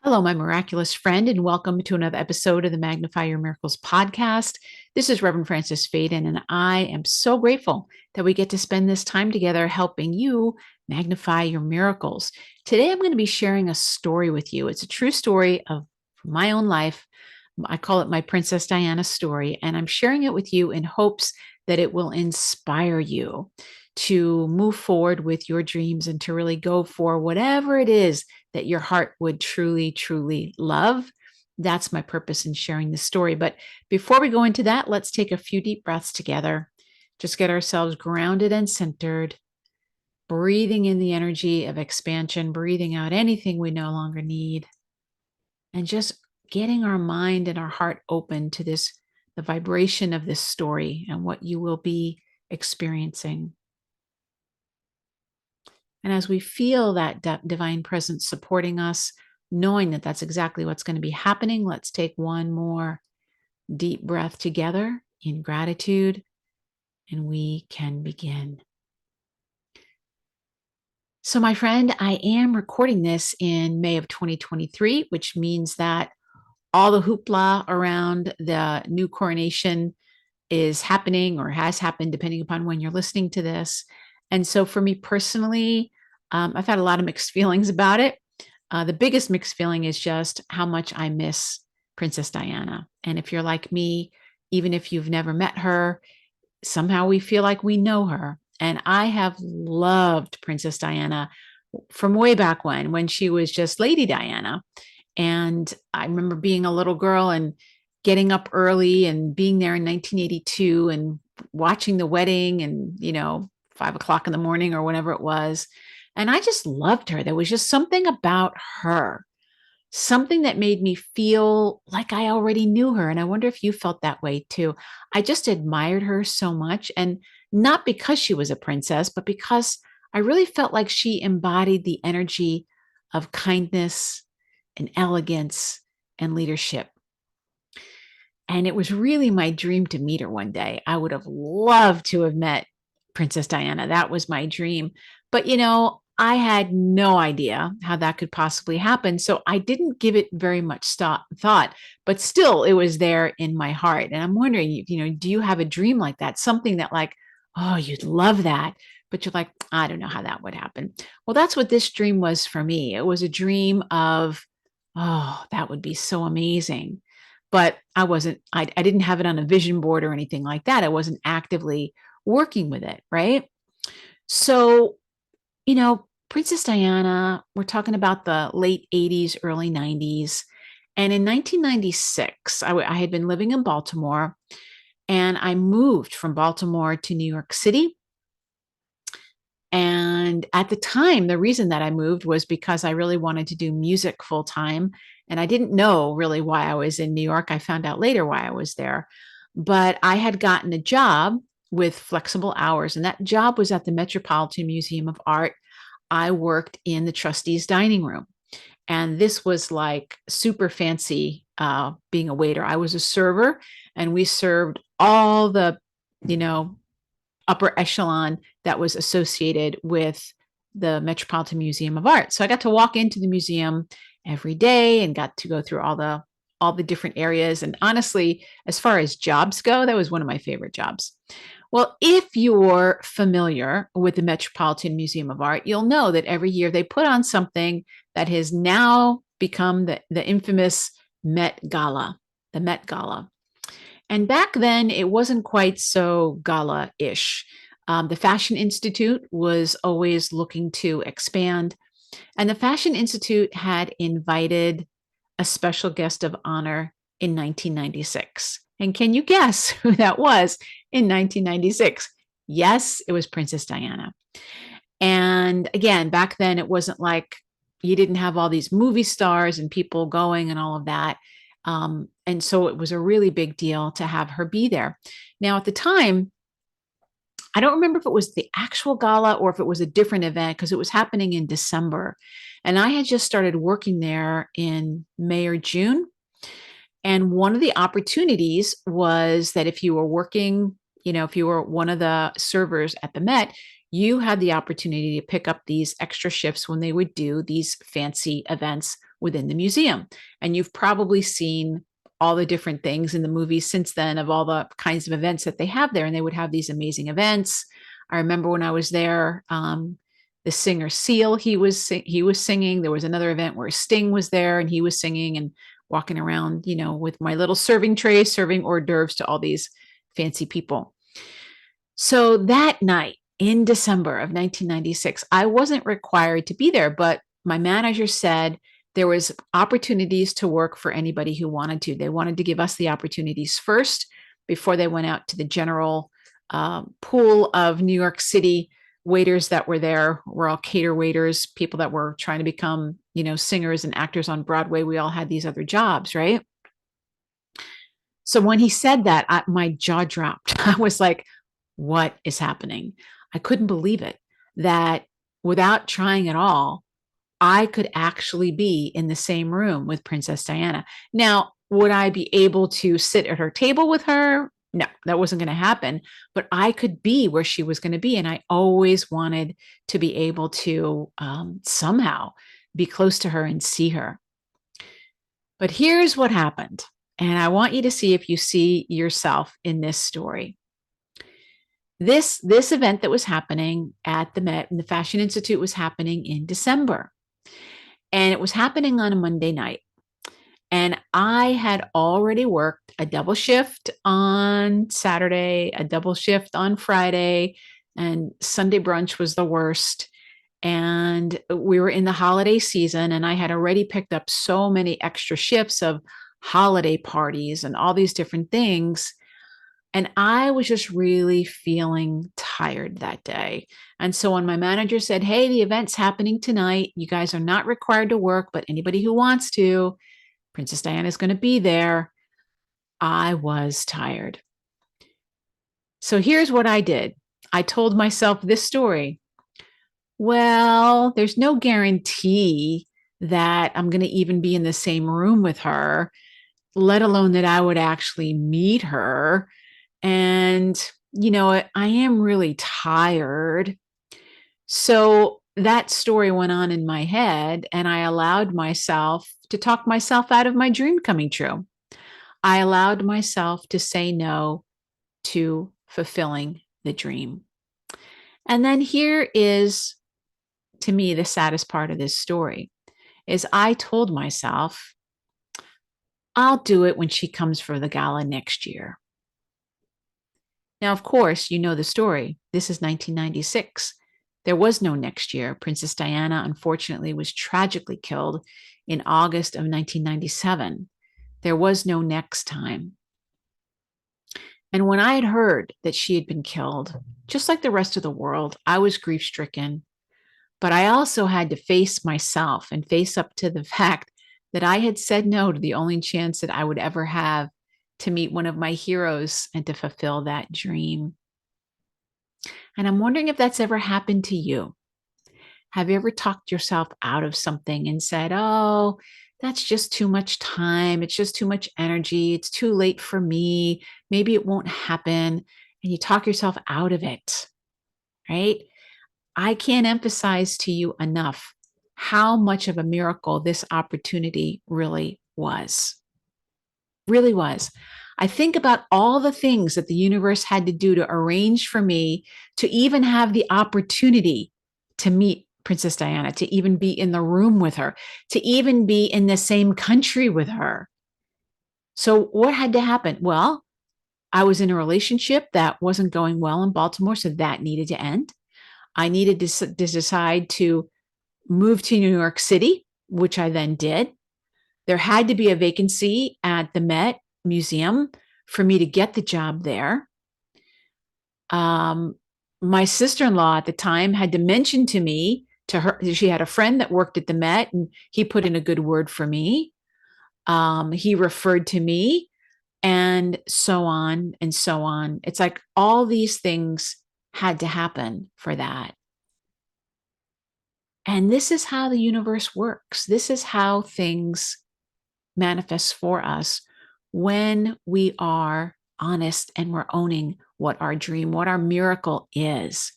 Hello, my miraculous friend, and welcome to another episode of the Magnify Your Miracles podcast. This is Reverend Francis Faden, and I am so grateful that we get to spend this time together helping you magnify your miracles. Today, I'm going to be sharing a story with you. It's a true story of my own life. I call it my Princess Diana story, and I'm sharing it with you in hopes that it will inspire you to move forward with your dreams and to really go for whatever it is that your heart would truly, truly love. That's my purpose in sharing this story. But before we go into that, let's take a few deep breaths together. Just get ourselves grounded and centered, breathing in the energy of expansion, breathing out anything we no longer need, and just getting our mind and our heart open to the vibration of this story and what you will be experiencing. And as we feel that divine presence supporting us, knowing that that's exactly what's going to be happening, let's take one more deep breath together in gratitude, and we can begin. So, my friend, I am recording this in May of 2023, which means that all the hoopla around the new coronation is happening or has happened, depending upon when you're listening to this. And so, for me personally, I've had a lot of mixed feelings about it. The biggest mixed feeling is just how much I miss Princess Diana. And if you're like me, even if you've never met her, somehow we feel like we know her. And I have loved Princess Diana from way back when she was just Lady Diana. And I remember being a little girl and getting up early and being there in 1982 and watching the wedding and, 5 o'clock in the morning or whenever it was. And I just loved her. There was just something about her, something that made me feel like I already knew her. And I wonder if you felt that way too. I just admired her so much. And not because she was a princess, but because I really felt like she embodied the energy of kindness and elegance and leadership. And it was really my dream to meet her one day. I would have loved to have met Princess Diana. That was my dream. But, I had no idea how that could possibly happen. So I didn't give it very much thought, but still it was there in my heart. And I'm wondering, do you have a dream like that? Something that, like, oh, you'd love that, but you're like, I don't know how that would happen. Well, that's what this dream was for me. It was a dream of, oh, that would be so amazing. But I didn't have it on a vision board or anything like that. I wasn't actively working with it. Right. So, Princess Diana, we're talking about the late 80s, early 90s. And in 1996, I had been living in Baltimore, and I moved from Baltimore to New York City. And at the time, the reason that I moved was because I really wanted to do music full time. And I didn't know really why I was in New York. I found out later why I was there. But I had gotten a job with flexible hours, and that job was at the Metropolitan Museum of Art. I worked in the trustees' dining room. And this was like super fancy being a waiter. I was a server, and we served all the, you know, upper echelon that was associated with the Metropolitan Museum of Art. So I got to walk into the museum every day and got to go through all the different areas. And honestly, as far as jobs go, that was one of my favorite jobs. Well, if you're familiar with the Metropolitan Museum of Art, you'll know that every year they put on something that has now become the infamous Met Gala, the Met Gala. And back then, it wasn't quite so gala-ish. The Fashion Institute was always looking to expand, and the Fashion Institute had invited a special guest of honor in 1996. And can you guess who that was in 1996? Yes, it was Princess Diana. And again, back then, it wasn't like you didn't have all these movie stars and people going and all of that. And so it was a really big deal to have her be there. Now, at the time, I don't remember if it was the actual gala or if it was a different event because it was happening in December. And I had just started working there in May or June. And one of the opportunities was that if you were working, if you were one of the servers at the Met, you had the opportunity to pick up these extra shifts when they would do these fancy events within the museum. And you've probably seen all the different things in the movies since then of all the kinds of events that they have there. And they would have these amazing events. I remember when I was there, the singer Seal, he was singing. There was another event where Sting was there and he was singing and walking around, with my little serving tray, serving hors d'oeuvres to all these fancy people. So that night in December of 1996, I wasn't required to be there, but my manager said there was opportunities to work for anybody who wanted to. They wanted to give us the opportunities first before they went out to the general pool of New York City waiters that were there. We're all cater waiters, people that were trying to become, singers and actors on Broadway. We all had these other jobs, right? So when he said that, my jaw dropped. I was like, what is happening? I couldn't believe it that without trying at all, I could actually be in the same room with Princess Diana. Now, would I be able to sit at her table with her? No, that wasn't going to happen, but I could be where she was going to be. And I always wanted to be able to somehow be close to her and see her. But here's what happened. And I want you to see if you see yourself in this story. This event that was happening at the Met and the Fashion Institute was happening in December. And it was happening on a Monday night. And I had already worked a double shift on Saturday, a double shift on Friday, and Sunday brunch was the worst. And we were in the holiday season, and I had already picked up so many extra shifts of holiday parties and all these different things. And I was just really feeling tired that day. And so when my manager said, hey, the event's happening tonight, you guys are not required to work, but anybody who wants to, Princess Diana is going to be there, I was tired. So here's what I did. I told myself this story. Well, there's no guarantee that I'm going to even be in the same room with her, let alone that I would actually meet her. And, I am really tired. So that story went on in my head, and I allowed myself to talk myself out of my dream coming true. I allowed myself to say no to fulfilling the dream. And then here is, to me, the saddest part of this story is I told myself, I'll do it when she comes for the gala next year. Now, of course, you know the story. This is 1996. There was no next year. Princess Diana, unfortunately, was tragically killed in August of 1997. There was no next time. And when I had heard that she had been killed, just like the rest of the world, I was grief-stricken. But I also had to face myself and face up to the fact that I had said no to the only chance that I would ever have to meet one of my heroes and to fulfill that dream. And I'm wondering if that's ever happened to you. Have you ever talked yourself out of something and said, oh, that's just too much time. It's just too much energy. It's too late for me. Maybe it won't happen. And you talk yourself out of it, right? I can't emphasize to you enough how much of a miracle this opportunity really was. Really was. I think about all the things that the universe had to do to arrange for me to even have the opportunity to meet Princess Diana, to even be in the room with her, to even be in the same country with her. So what had to happen? Well, I was in a relationship that wasn't going well in Baltimore, so that needed to end. I needed to decide to move to New York City, which I then did. There had to be a vacancy at the Met Museum for me to get the job there. My sister-in-law at the time had to mention to me, to her, she had a friend that worked at the Met, and he put in a good word for me. He referred to me, and so on and so on. It's like all these things had to happen for that. And this is how the universe works. This is how things manifest for us when we are honest and we're owning what our dream, what our miracle is.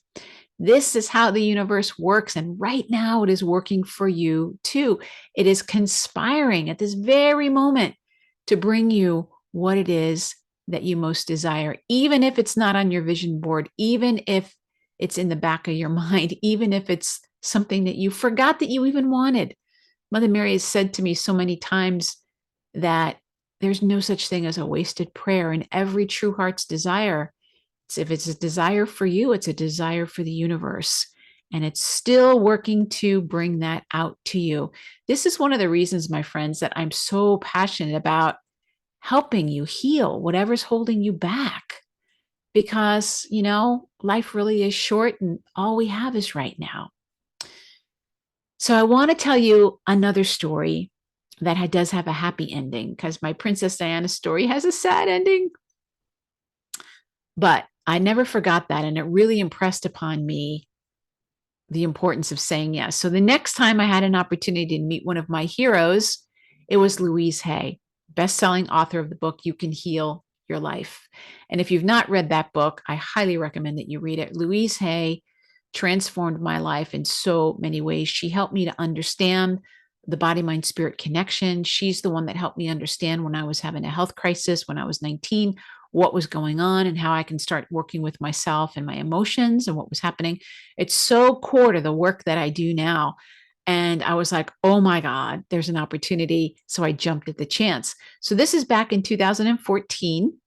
This is how the universe works. And right now it is working for you too. It is conspiring at this very moment to bring you what it is that you most desire, even if it's not on your vision board, even if it's in the back of your mind, even if it's something that you forgot that you even wanted. Mother Mary has said to me so many times that there's no such thing as a wasted prayer, and every true heart's desire, if it's a desire for you, it's a desire for the universe. And it's still working to bring that out to you. This is one of the reasons, my friends, that I'm so passionate about helping you heal whatever's holding you back. Because, life really is short and all we have is right now. So I want to tell you another story that does have a happy ending, because my Princess Diana story has a sad ending. But I never forgot that. And it really impressed upon me the importance of saying yes. So the next time I had an opportunity to meet one of my heroes, it was Louise Hay, best-selling author of the book, You Can Heal Your Life. And if you've not read that book, I highly recommend that you read it. Louise Hay transformed my life in so many ways. She helped me to understand the body, mind, spirit connection. She's the one that helped me understand when I was having a health crisis when I was 19, what was going on and how I can start working with myself and my emotions and what was happening. It's so core to the work that I do now. And I was like, oh my God, there's an opportunity. So I jumped at the chance. So this is back in 2014.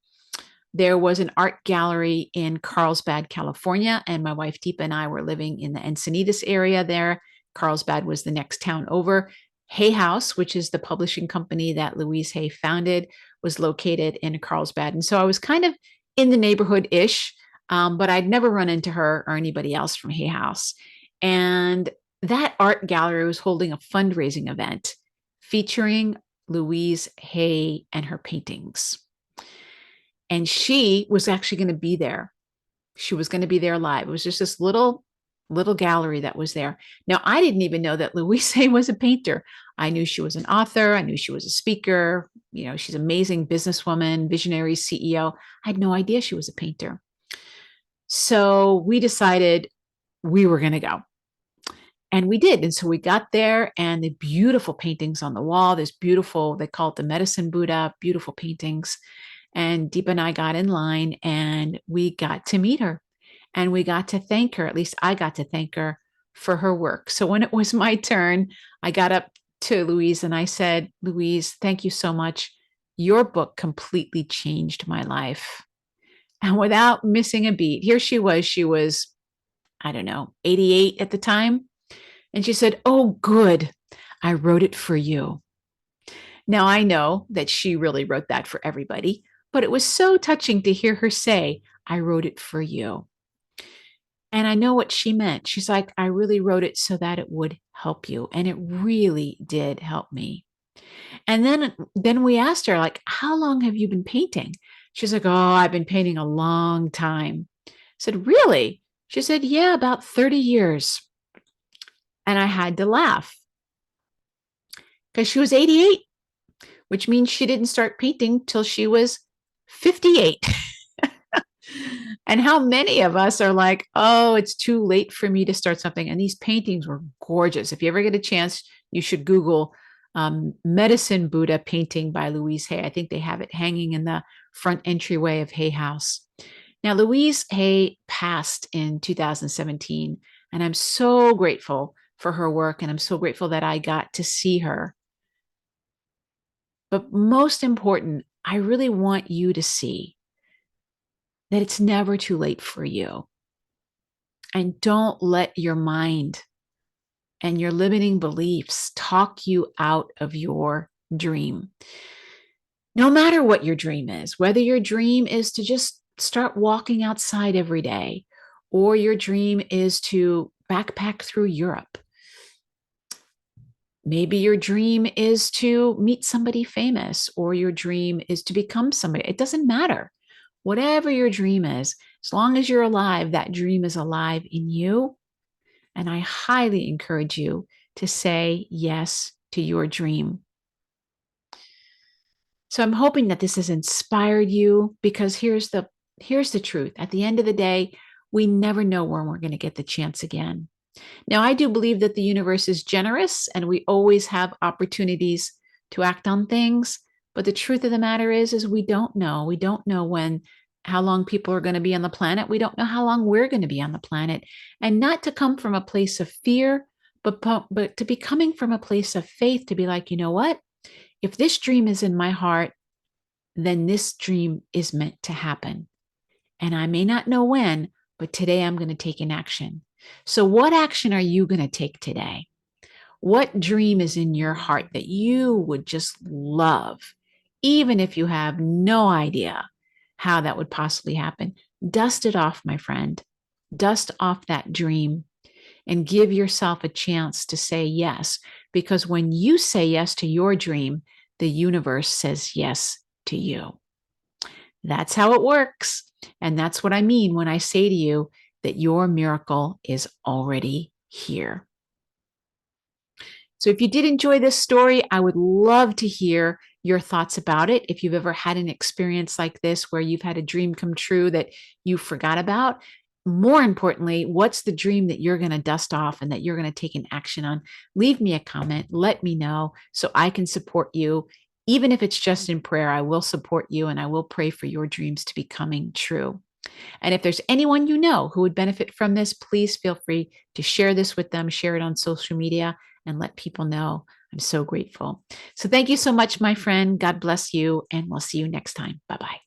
There was an art gallery in Carlsbad, California, and my wife Deepa and I were living in the Encinitas area there. Carlsbad was the next town over. Hay House, which is the publishing company that Louise Hay founded, was located in Carlsbad. And so I was kind of in the neighborhood-ish, but I'd never run into her or anybody else from Hay House. And that art gallery was holding a fundraising event featuring Louise Hay and her paintings. And she was actually going to be there. She was going to be there live. It was just this little gallery that was there. Now, I didn't even know that Louise Hay was a painter. I knew she was an author. I knew she was a speaker. She's an amazing businesswoman, visionary CEO. I had no idea she was a painter. So we decided we were going to go. And we did. And so we got there, and the beautiful paintings on the wall, this beautiful, they call it the medicine Buddha, beautiful paintings. And Deepa and I got in line and we got to meet her and we got to thank her. At least I got to thank her for her work. So when it was my turn, I got up to Louise and I said, Louise, thank you so much. Your book completely changed my life. And without missing a beat, here she was, I don't know, 88 at the time. And she said, oh, good. I wrote it for you. Now I know that she really wrote that for everybody, but it was so touching to hear her say, I wrote it for you. And I know what she meant. She's like, I really wrote it so that it would help you. And it really did help me. And then we asked her, like, how long have you been painting? She's like, oh, I've been painting a long time. I said, really? She said, yeah, about 30 years. And I had to laugh because she was 88, which means she didn't start painting till she was 58. And how many of us are like, oh, it's too late for me to start something. And these paintings were gorgeous. If you ever get a chance, you should Google Medicine Buddha painting by Louise Hay. I think they have it hanging in the front entryway of Hay House. Now, Louise Hay passed in 2017, and I'm so grateful for her work, and I'm so grateful that I got to see her. But most important, I really want you to see that it's never too late for you. And don't let your mind and your limiting beliefs talk you out of your dream. No matter what your dream is, whether your dream is to just start walking outside every day, or your dream is to backpack through Europe. Maybe your dream is to meet somebody famous, or your dream is to become somebody. It doesn't matter. Whatever your dream is, as long as you're alive, that dream is alive in you. And I highly encourage you to say yes to your dream. So I'm hoping that this has inspired you, because here's the truth. At the end of the day, we never know when we're going to get the chance again. Now, I do believe that the universe is generous and we always have opportunities to act on things. But the truth of the matter is we don't know. We don't know how long people are going to be on the planet. We don't know how long we're going to be on the planet. And not to come from a place of fear, but to be coming from a place of faith, to be like, you know what? If this dream is in my heart, then this dream is meant to happen. And I may not know when, but today I'm going to take an action. So, what action are you going to take today? What dream is in your heart that you would just love, even if you have no idea how that would possibly happen? Dust it off, my friend. Dust off that dream and give yourself a chance to say yes. Because when you say yes to your dream, the universe says yes to you. That's how it works. And that's what I mean when I say to you that your miracle is already here. So if you did enjoy this story, I would love to hear your thoughts about it. If you've ever had an experience like this where you've had a dream come true that you forgot about, more importantly, what's the dream that you're going to dust off and that you're going to take an action on? Leave me a comment. Let me know so I can support you. Even if it's just in prayer, I will support you and I will pray for your dreams to be coming true. And if there's anyone you know who would benefit from this, please feel free to share this with them, share it on social media, and let people know. I'm so grateful. So thank you so much, my friend. God bless you, and we'll see you next time. Bye bye.